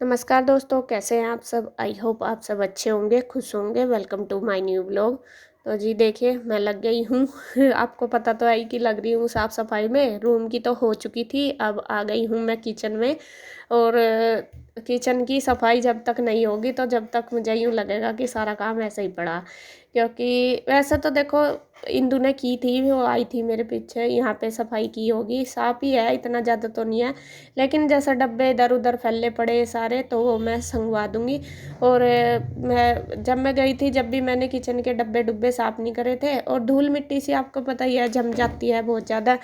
नमस्कार दोस्तों, कैसे हैं आप सब। आई होप आप सब अच्छे होंगे, खुश होंगे। Welcome to my new blog. तो जी देखिए, मैं लग गई हूँ आपको पता तो है कि लग रही हूँ साफ़ सफाई में। रूम की तो हो चुकी थी, अब आ गई हूँ मैं किचन में। और किचन की सफाई जब तक नहीं होगी तो जब तक मुझे यूँ लगेगा कि सारा काम ऐसे ही पड़ा। क्योंकि वैसे तो देखो, इंदु ने की थी, वो आई थी मेरे पीछे, यहाँ पे सफाई की होगी, साफ़ ही है, इतना ज़्यादा तो नहीं है। लेकिन जैसा डब्बे इधर उधर फैले पड़े सारे, तो वो मैं संगवा दूंगी। और मैं गई थी, जब भी मैंने किचन के डब्बे डुब्बे साफ़ नहीं करे थे, और धूल मिट्टी सी आपको पता ही है जम जाती है बहुत ज़्यादा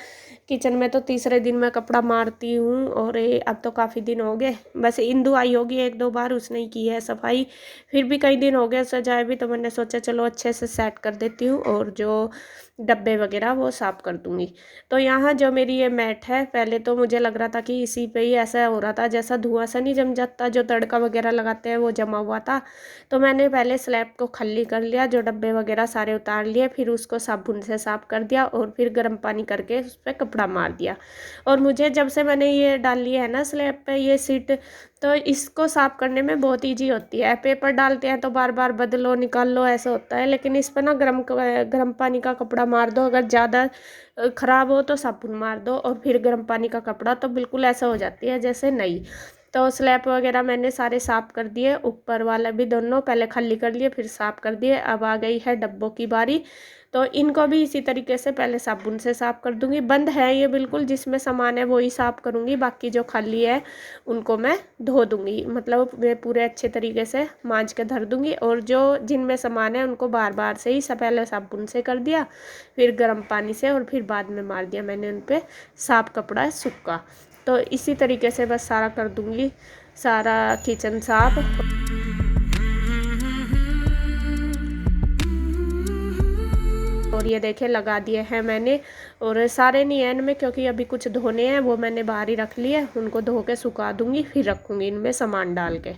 किचन में। तो तीसरे दिन मैं कपड़ा मारती हूँ, और अब तो काफ़ी दिन हो गए। बस इंदु आई होगी एक दो बार, उसने ही की है सफाई। फिर भी कई दिन हो गए सजाए भी, तो मैंने सोचा चलो अच्छे से सेट कर देती हूँ, और जो डब्बे वगैरह वो साफ़ कर दूँगी। तो यहाँ जो मेरी ये मैट है, पहले तो मुझे लग रहा था कि इसी पे ही ऐसा हो रहा था, जैसा धुआं सा नहीं जम जाता, जो तड़का वगैरह लगाते हैं वो जमा हुआ था। तो मैंने पहले स्लैब को खाली कर लिया, जो डब्बे वगैरह सारे उतार लिए, फिर उसको साबुन से साफ़ कर दिया, और फिर गर्म पानी करके उस पर कपड़ा मार दिया। और मुझे जब से मैंने ये डाल लिया है ना स्लैब पे ये सीट, तो इसको साफ़ करने में बहुत ईजी होती है। पेपर डालते हैं तो बार बार बदलो निकाल लो ऐसा होता है, लेकिन इस पर ना गर्म पानी का कपड़ा मार दो। अगर ज़्यादा ख़राब हो तो साबुन मार दो, और फिर गर्म पानी का कपड़ा, तो बिल्कुल ऐसा हो जाती है जैसे नई। तो स्लैब वगैरह मैंने सारे साफ़ कर दिए, ऊपर वाला भी दोनों पहले खाली कर लिए फिर साफ़ कर दिए। अब आ गई है डब्बों की बारी। तो इनको भी इसी तरीके से पहले साबुन से साफ़ कर दूंगी। बंद है ये बिल्कुल, जिसमें सामान है वही साफ़ करूंगी, बाकी जो खाली है उनको मैं धो दूंगी। मतलब वे पूरे अच्छे तरीके से मांज के धर दूंगी, और जो जिनमें सामान है उनको बार बार से ही पहले साबुन से कर दिया, फिर गर्म पानी से, और फिर बाद में मार दिया मैंने उन पर साफ़ कपड़ा सूखा। तो इसी तरीके से बस सारा कर दूंगी, सारा किचन साफ। और ये देखे लगा दिए हैं मैंने, और सारे नहीं है इनमें, क्योंकि अभी कुछ धोने हैं, वो मैंने बाहर ही रख लिए। उनको धो के सुखा दूंगी, फिर रखूंगी इनमें सामान डाल के।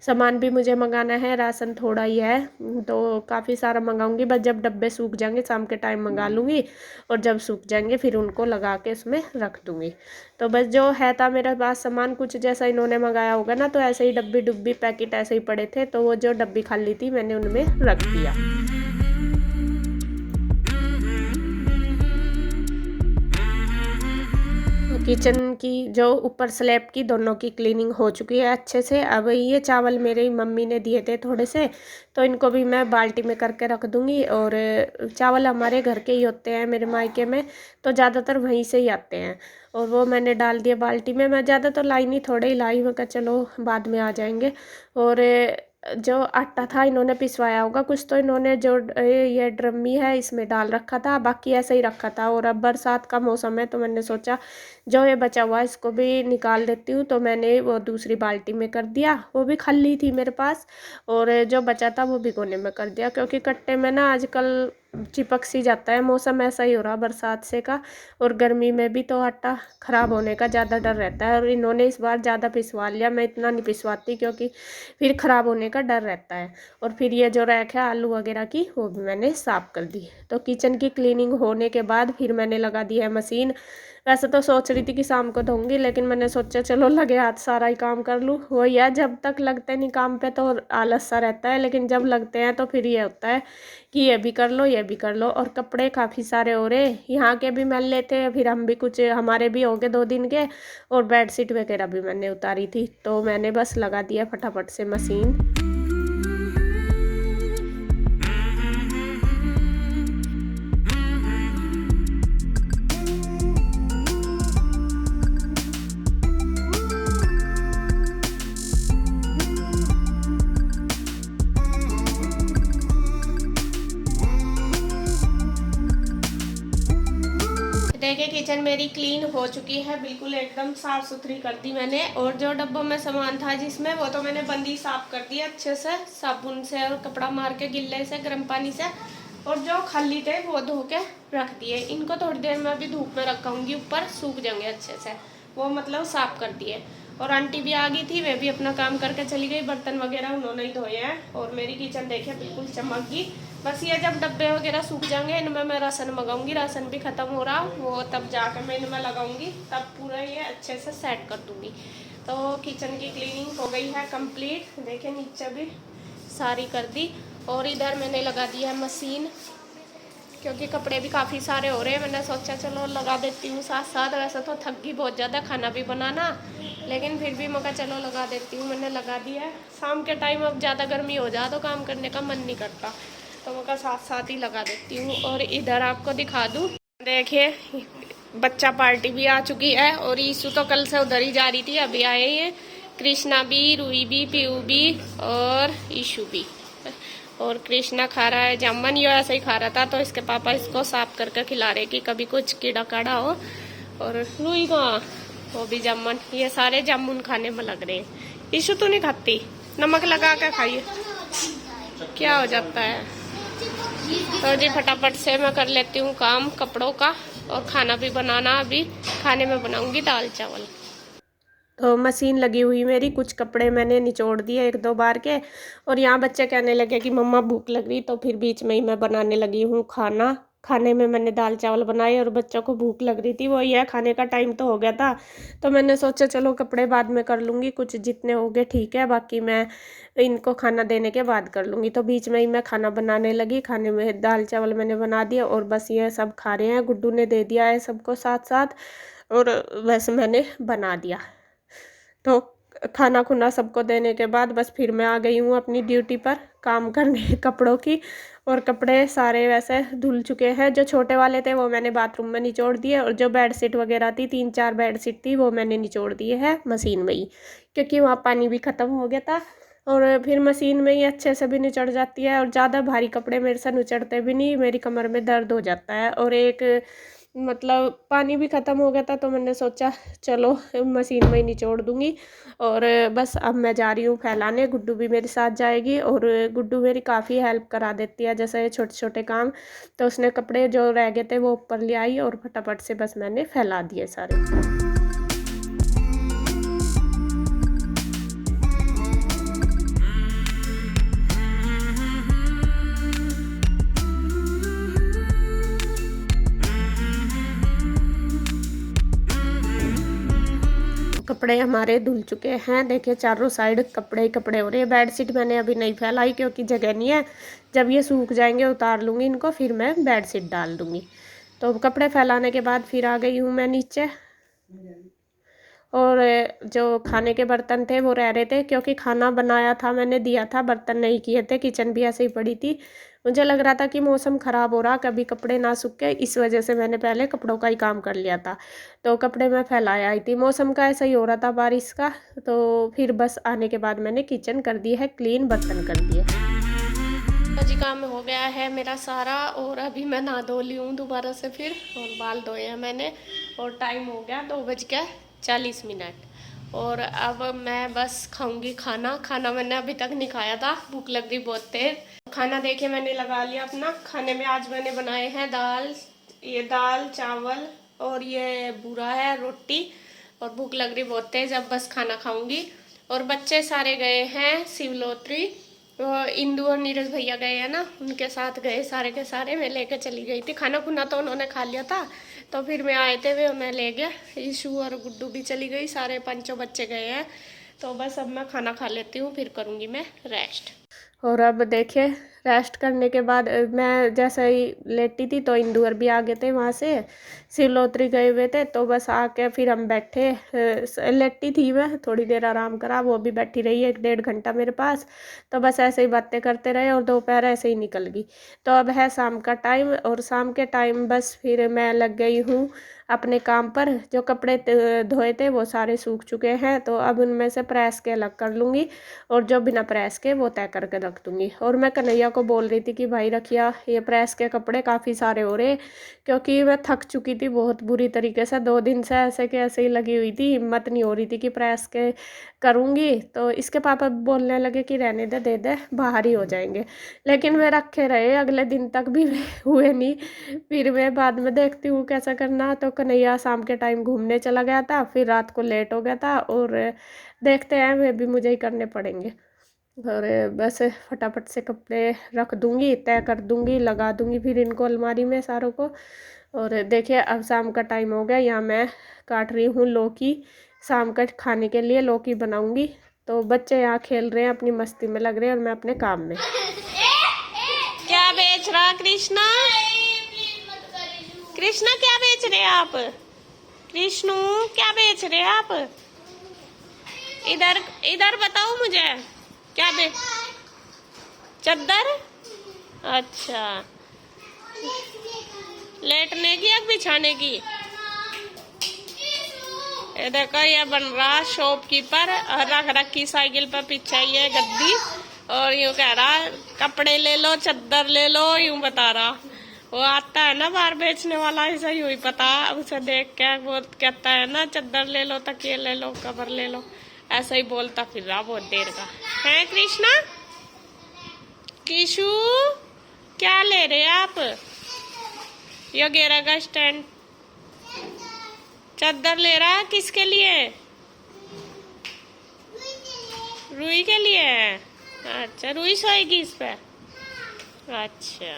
सामान भी मुझे मंगाना है, राशन थोड़ा ही है, तो काफ़ी सारा मंगाऊंगी। बस जब डब्बे सूख जाएंगे शाम के टाइम मंगा लूँगी, और जब सूख जाएंगे फिर उनको लगा के उसमें रख दूँगी। तो बस जो है था मेरे पास सामान, कुछ जैसा इन्होंने मंगाया होगा ना, तो ऐसे ही डब्बी डुब्बी पैकेट ऐसे ही पड़े थे, तो वो जो डब्बी खाली थी मैंने उनमें रख दिया। किचन की जो ऊपर स्लैब की दोनों की क्लीनिंग हो चुकी है अच्छे से। अब ये चावल मेरी मम्मी ने दिए थे थोड़े से, तो इनको भी मैं बाल्टी में करके रख दूंगी। और चावल हमारे घर के ही होते हैं मेरे मायके में, तो ज़्यादातर वहीं से ही आते हैं। और वो मैंने डाल दिया बाल्टी में। मैं ज़्यादा तो लाई नहीं, थोड़े ही लाई, मैं कहा चलो बाद में आ जाएंगे। और जो आटा था इन्होंने पिसवाया होगा कुछ, तो इन्होंने जो ये ड्रमी है इसमें डाल रखा था, बाकी ऐसे ही रखा था। और अब बरसात का मौसम है, तो मैंने सोचा जो ये बचा हुआ है इसको भी निकाल देती हूँ, तो मैंने वो दूसरी बाल्टी में कर दिया। वो भी खाली थी मेरे पास, और जो बचा था वो भिगोने में कर दिया, क्योंकि कट्टे में ना आजकल चिपक सी जाता है। मौसम ऐसा ही हो रहा बरसात से का, और गर्मी में भी तो आटा ख़राब होने का ज़्यादा डर रहता है। और इन्होंने इस बार ज़्यादा पिसवा लिया, मैं इतना नहीं पिसवाती क्योंकि फिर ख़राब होने का डर रहता है। और फिर ये जो रैक है आलू वगैरह की, वो भी मैंने साफ़ कर दी। तो किचन की क्लीनिंग होने के बाद फिर मैंने लगा दी है मशीन। वैसे तो सोच रही थी कि शाम को धोऊंगी, लेकिन मैंने सोचा चलो लगे हाथ सारा ही काम कर लूँ। वही है, जब तक लगते नहीं काम पे तो आलस सा रहता है, लेकिन जब लगते हैं तो फिर ये होता है कि ये भी कर लो ये भी कर लो। और कपड़े काफ़ी सारे हो रहे, यहाँ के भी मैल लेते, फिर हम भी कुछ हमारे भी हो गए 2 दिन के। और बेडशीट वगैरह भी मैंने उतारी थी, तो मैंने बस लगा दिया फटाफट से मशीन। देखिए किचन मेरी क्लीन हो चुकी है, बिल्कुल एकदम साफ़ सुथरी कर दी मैंने। और जो डब्बों में सामान था जिसमें, वो तो मैंने बंदी साफ़ कर दिया अच्छे से साबुन से, और कपड़ा मार के गिल्ले से गर्म पानी से। और जो खाली थे वो धो के रख दिए। इनको थोड़ी देर में अभी धूप में रखूँगी, ऊपर सूख जाएंगे अच्छे से। वो मतलब साफ़ कर दिए। और आंटी भी आ गई थी, वे भी अपना काम करके चली गई। बर्तन वगैरह उन्होंने ही धोए हैं, और मेरी किचन देखिए बिल्कुल चमक गई। बस ये जब डब्बे वगैरह सूख जाएंगे, इनमें मैं राशन मंगाऊंगी। राशन भी ख़त्म हो रहा, वो तब जाकर मैं इनमें लगाऊंगी, तब पूरा ये अच्छे से सेट कर दूंगी। तो किचन की क्लीनिंग हो गई है कंप्लीट। देखिए नीचे भी सारी कर दी और इधर मैंने लगा दिया है मशीन, क्योंकि कपड़े भी काफ़ी सारे हो रहे हैं। मैंने सोचा चलो लगा देती हूँ साथ साथ। वैसे तो थक गई बहुत ज़्यादा खाना भी बनाना, लेकिन फिर भी मैं चलो लगा देती हूँ। मैंने लगा दिया है। शाम के टाइम अब ज़्यादा गर्मी हो जाए तो काम करने का मन नहीं करता, तो मैं साथ साथ ही लगा देती हूँ। और इधर आपको दिखा दूँ, देखिए बच्चा पार्टी भी आ चुकी है और ईशु तो कल से उधर ही जा रही थी, अभी आए हैं। कृष्णा भी, रूही भी, पीयू भी और ईशु भी। और कृष्णा खा रहा है जामुन, ये ऐसे ही खा रहा था तो इसके पापा इसको साफ करके खिला रहे कि कभी कुछ कीड़ा काड़ा हो। और रूही कहाँ, वो भी जामुन, ये सारे जामुन खाने में लग रहे हैं। ईशु तो नहीं खाती, नमक लगा कर खाइए, क्या हो जाता है। तो जी फटाफट से मैं कर लेती हूँ काम कपड़ों का, और खाना भी बनाना। अभी खाने में बनाऊंगी दाल चावल। तो मशीन लगी हुई मेरी, कुछ कपड़े मैंने निचोड़ दिए 1-2 बार के। और यहाँ बच्चे कहने लगे कि मम्मा भूख लग रही, तो फिर बीच में ही मैं बनाने लगी हूँ खाना। खाने में मैंने दाल चावल बनाए और बच्चों को भूख लग रही थी, वही है खाने का टाइम तो हो गया था। तो मैंने सोचा चलो कपड़े बाद में कर लूँगी, कुछ जितने हो गए ठीक है, बाकी मैं इनको खाना देने के बाद कर लूँगी। तो बीच में ही मैं खाना बनाने लगी। खाने में दाल चावल मैंने बना दिया और बस ये सब खा रहे हैं। गुड्डू ने दे दिया है सबको साथ साथ, और वैसे मैंने बना दिया। तो खाना खुना सबको देने के बाद बस फिर मैं आ गई हूँ अपनी ड्यूटी पर काम करने कपड़ों की। और कपड़े सारे वैसे धुल चुके हैं। जो छोटे वाले थे वो मैंने बाथरूम में निचोड़ दिए, और जो बेडशीट वगैरह थी 3-4 बेडशीट थी वो मैंने निचोड़ दिए है मशीन में ही, क्योंकि वहाँ पानी भी ख़त्म हो गया था। और फिर मशीन में ही अच्छे से भी निचड़ जाती है, और ज़्यादा भारी कपड़े मेरे से निचड़ते भी नहीं, मेरी कमर में दर्द हो जाता है। और एक मतलब पानी भी ख़त्म हो गया था, तो मैंने सोचा चलो मशीन में ही निचोड़ दूँगी। और बस अब मैं जा रही हूँ फैलाने, गुड्डू भी मेरे साथ जाएगी। और गुड्डू मेरी काफ़ी हेल्प करा देती है, जैसे छोटे छोटे काम। तो उसने कपड़े जो रह गए थे वो ऊपर ले आई, और फटाफट से बस मैंने फैला दिए सारे। कपड़े हमारे धुल चुके हैं, देखिए चारों साइड कपड़े ही कपड़े हो रहे हैं। बेडशीट मैंने अभी नहीं फैलाई क्योंकि जगह नहीं है। जब ये सूख जाएंगे उतार लूँगी इनको, फिर मैं बेडशीट डाल दूँगी। तो कपड़े फैलाने के बाद फिर आ गई हूँ मैं नीचे। और जो खाने के बर्तन थे वो रह रहे थे, क्योंकि खाना बनाया था मैंने, दिया था, बर्तन नहीं किए थे। किचन भी ऐसे ही पड़ी थी। मुझे लग रहा था कि मौसम ख़राब हो रहा, कभी कपड़े ना सूखे, इस वजह से मैंने पहले कपड़ों का ही काम कर लिया था। तो कपड़े मैं फैलाया आई थी, मौसम का ऐसा ही हो रहा था बारिश का। तो फिर बस आने के बाद मैंने किचन कर दी है क्लीन, बर्तन कर दिए। तो जी काम हो गया है मेरा सारा, और अभी मैं नहा धो ली हूँ दोबारा से फिर, और बाल धोए हैं मैंने। और टाइम हो गया 2:40। और अब मैं बस खाऊंगी खाना। खाना मैंने अभी तक नहीं खाया था, भूख लग गई बहुत तेज। खाना देखिए मैंने लगा लिया अपना। खाने में आज मैंने बनाए हैं दाल, ये दाल चावल, और ये बुरा है रोटी। और भूख लग रही बहुत तेज, अब बस खाना खाऊंगी। और बच्चे सारे गए हैं शिवलोत्री, वो इंदू और नीरज भैया गए हैं ना, उनके साथ गए सारे के सारे। मैं लेकर चली गई थी, खाना खुना तो उन्होंने खा लिया था। तो फिर मैं आए थे वे उन्हें ले गए। ईशू और गुड्डू भी चली गई, सारे 5 बच्चे गए हैं। तो बस अब मैं खाना खा लेती हूँ, फिर करूँगी मैं रेस्ट। और अब देखिए रेस्ट करने के बाद मैं जैसे ही लेटी थी तो इंदौर भी आ गए थे वहाँ से, सिरलोत्री गए हुए थे। तो बस आके फिर हम बैठे, लेटी थी मैं, थोड़ी देर आराम करा, वो भी बैठी रही 1-1.5 घंटा मेरे पास। तो बस ऐसे ही बातें करते रहे और दोपहर ऐसे ही निकल गई। तो अब है शाम का टाइम, और शाम के टाइम बस फिर मैं लग गई हूँ अपने काम पर। जो कपड़े धोए थे वो सारे सूख चुके हैं, तो अब उनमें से प्रेस के अलग कर लूँगी, और जो बिना प्रेस के वो तय करके रख दूँगी। और मैं कन्हैया को बोल रही थी कि भाई रखिया, ये प्रेस के कपड़े काफ़ी सारे हो रहे, क्योंकि मैं थक चुकी थी बहुत बुरी तरीके से। 2 दिन से ऐसे के ऐसे ही लगी हुई थी, हिम्मत नहीं हो रही थी कि प्रेस के करूँगी। तो इसके पापा बोलने लगे कि रहने दे, दे दे, बाहर ही हो जाएंगे। लेकिन वे रखे रहे, अगले दिन तक भी हुए नहीं। फिर मैं बाद में देखती हूँ कैसा करना। तो कन्हैया शाम के टाइम घूमने चला गया था, फिर रात को लेट हो गया था, और देखते हैं वे भी मुझे ही करने पड़ेंगे। और बस फटाफट से कपड़े रख दूँगी, तय कर दूँगी, लगा दूँगी फिर इनको अलमारी में सारों को। और देखिए अब शाम का टाइम हो गया, यहाँ मैं काट रही हूँ लौकी। शाम का खाने के लिए लौकी बनाऊंगी। तो बच्चे यहाँ खेल रहे हैं, अपनी मस्ती में लग रहे हैं और मैं अपने काम में। क्या बेच रहा कृष्णा? कृष्णा क्या बेच रहे हैं आप? कृष्णु क्या बेच रहे हैं आप? इधर इधर बताओ मुझे, क्या बेच? चद्दर? अच्छा, लेटने की या बिछाने की? ये देखो, ये बन रहा शॉपकीपर, रख रखी साइकिल पर पीछे ये गद्दी, और यूं कह रहा कपड़े ले लो, चद्दर ले लो, यूं बता रहा। वो आता है ना बाहर बेचने वाला, ऐसा यूं ही पता, उसे देख के वो कहता है ना चद्दर ले लो, तकिए ले लो, कवर ले लो, ऐसा ही बोलता फिर रहा बहुत देर का है। कृष्णा, किशु क्या ले रहे हैं आप? ये गेरा का स्टैंड चद्दर ले रहा है, किसके लिए? रूही के लिए है। अच्छा, रूही सोएगी इस पे। अच्छा,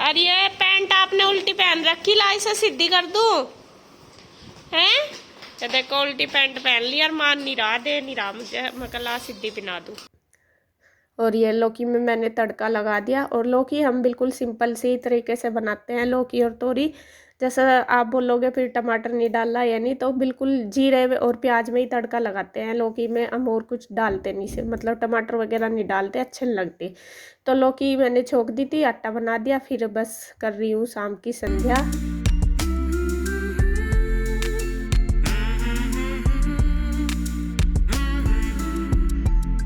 और ये पैंट आपने उल्टी पहन रखी, ला इसे सीधी कर दूं? हैं? ये देखो उल्टी पैंट पहन ली और मान नहीं रहा, दे नहीं रहा मुझे, मैं कल सीधी पहना दूं। और ये लौकी में मैंने तड़का लगा दिया। और लौकी हम बिल्कुल सिंपल सी तरीके से बनाते हैं, लौकी और तोरी। जैसा आप बोलोगे फिर टमाटर नहीं डालना, यानी तो बिल्कुल जीरे और प्याज में ही तड़का लगाते हैं लौकी में, हम और कुछ डालते नहीं, से मतलब टमाटर वगैरह नहीं डालते, अच्छे नहीं लगते। तो लौकी मैंने छोक दी थी, आटा बना दिया, फिर बस कर रही हूँ शाम की संध्या।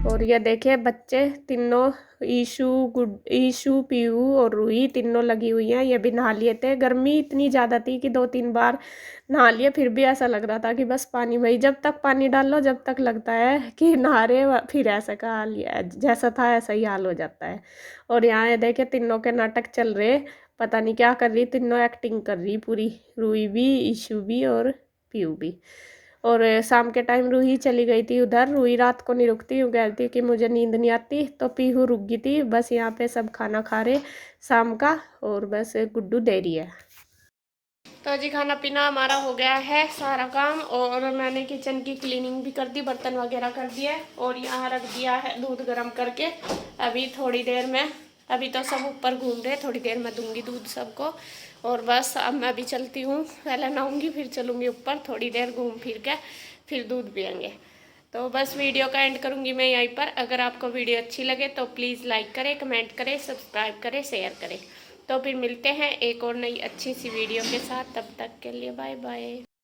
और ये देखिए बच्चे तीनों, ईशु पीहू और रूही तीनों लगी हुई हैं। ये भी नहा लिए थे, गर्मी इतनी ज़्यादा थी कि 2-3 बार नहा लिए, फिर भी ऐसा लग रहा था कि बस पानी में ही, जब तक पानी डाल लो जब तक लगता है कि नहा रहे, फिर ऐसा का हाल जैसा था ऐसा ही हाल हो जाता है। और यहाँ ये देखिए तीनों के नाटक चल रहे, पता नहीं क्या कर रही, तीनों एक्टिंग कर रही पूरी, रूही भी, ईशु भी और पीहू भी। और शाम के टाइम रूही चली गई थी उधर, रूही रात को नहीं रुकती, यूँ कहती कि मुझे नींद नहीं आती, तो पीहू रुक गई थी। बस यहाँ पे सब खाना खा रहे शाम का, और बस गुड्डू दे रही है। तो जी खाना पीना हमारा हो गया है सारा काम, और मैंने किचन की क्लीनिंग भी कर दी, बर्तन वगैरह कर दिया, और यहाँ रख दिया है दूध गर्म करके। अभी थोड़ी देर में, अभी तो सब ऊपर घूम रहे, थोड़ी देर में दूंगी दूध सबको। और बस अब मैं भी चलती हूँ, पहले नहाऊंगी फिर चलूँगी ऊपर, थोड़ी देर घूम फिर के फिर दूध पियेंगे। तो बस वीडियो का एंड करूँगी मैं यहीं पर। अगर आपको वीडियो अच्छी लगे तो प्लीज़ लाइक करें, कमेंट करें, सब्सक्राइब करें, शेयर करें। तो फिर मिलते हैं एक और नई अच्छी सी वीडियो के साथ, तब तक के लिए बाय बाय।